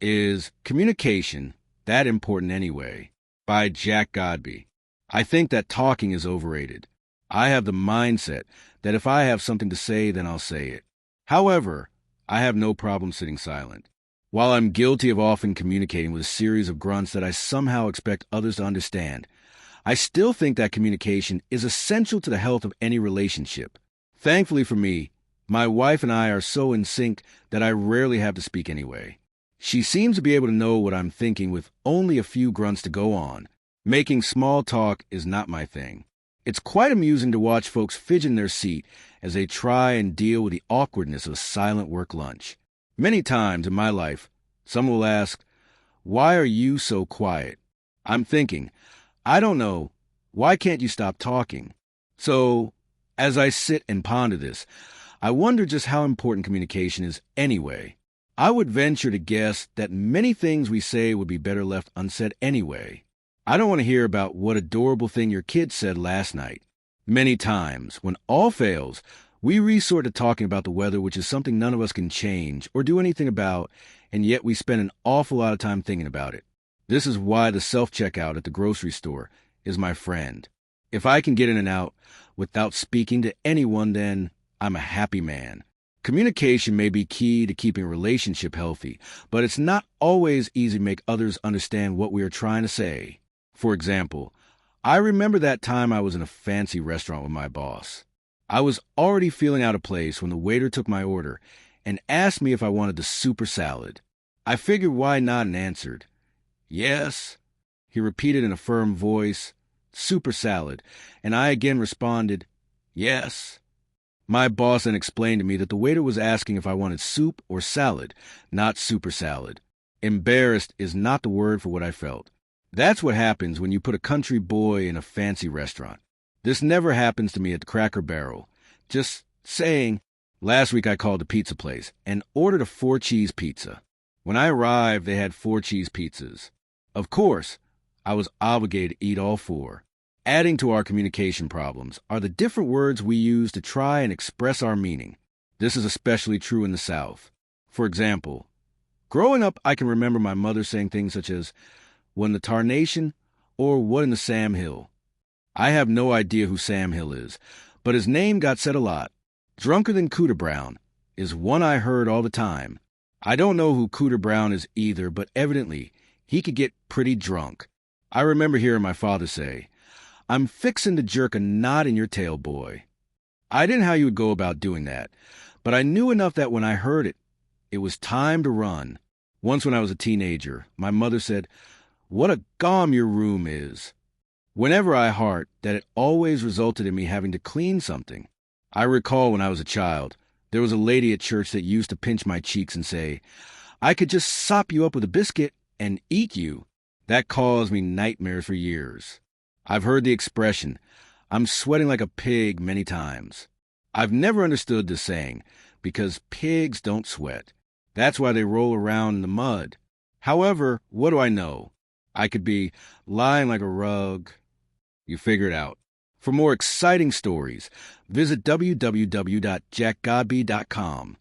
Is Communication That Important Anyway? By Jack Godbey. I think that talking is overrated. I have the mindset that if I have something to say, then I'll say it. However, I have no problem sitting silent. While I'm guilty of often communicating with a series of grunts that I somehow expect others to understand, I still think that communication is essential to the health of any relationship. Thankfully for me, my wife and I are so in sync that I rarely have to speak anyway. She seems to be able to know what I'm thinking with only a few grunts to go on. Making small talk is not my thing. It's quite amusing to watch folks fidget in their seat as they try and deal with the awkwardness of a silent work lunch. Many times in my life, someone will ask, "Why are you so quiet?" I'm thinking, I don't know. Why can't you stop talking? So, as I sit and ponder this, I wonder just how important communication is anyway. I would venture to guess that many things we say would be better left unsaid anyway. I don't want to hear about what adorable thing your kid said last night. Many times, when all fails, we resort to talking about the weather, which is something none of us can change or do anything about, and yet we spend an awful lot of time thinking about it. This is why the self-checkout at the grocery store is my friend. If I can get in and out without speaking to anyone, then I'm a happy man. Communication may be key to keeping a relationship healthy, but it's not always easy to make others understand what we are trying to say. For example, I remember that time I was in a fancy restaurant with my boss. I was already feeling out of place when the waiter took my order and asked me if I wanted the super salad. I figured why not and answered, "Yes." He repeated in a firm voice, "Super salad," and I again responded, "Yes." My boss then explained to me that the waiter was asking if I wanted soup or salad, not super salad. Embarrassed is not the word for what I felt. That's what happens when you put a country boy in a fancy restaurant. This never happens to me at the Cracker Barrel. Just saying, last week I called the pizza place and ordered a 4-cheese pizza. When I arrived, they had 4-cheese pizzas. Of course, I was obligated to eat all 4. Adding to our communication problems are the different words we use to try and express our meaning. This is especially true in the South. For example, growing up, I can remember my mother saying things such as, "What in the tarnation?" or "What in the Sam Hill?" I have no idea who Sam Hill is, but his name got said a lot. "Drunker than Cooter Brown" is one I heard all the time. I don't know who Cooter Brown is either, but evidently he could get pretty drunk. I remember hearing my father say, "I'm fixin' to jerk a knot in your tail, boy." I didn't know how you would go about doing that, but I knew enough that when I heard it, it was time to run. Once when I was a teenager, my mother said, "What a gom your room is." Whenever I heard that, it always resulted in me having to clean something. I recall when I was a child, there was a lady at church that used to pinch my cheeks and say, "I could just sop you up with a biscuit and eat you." That caused me nightmares for years. I've heard the expression, "I'm sweating like a pig," many times. I've never understood this saying, because pigs don't sweat. That's why they roll around in the mud. However, what do I know? I could be lying like a rug. You figure it out. For more exciting stories, visit www.jackgodbey.com.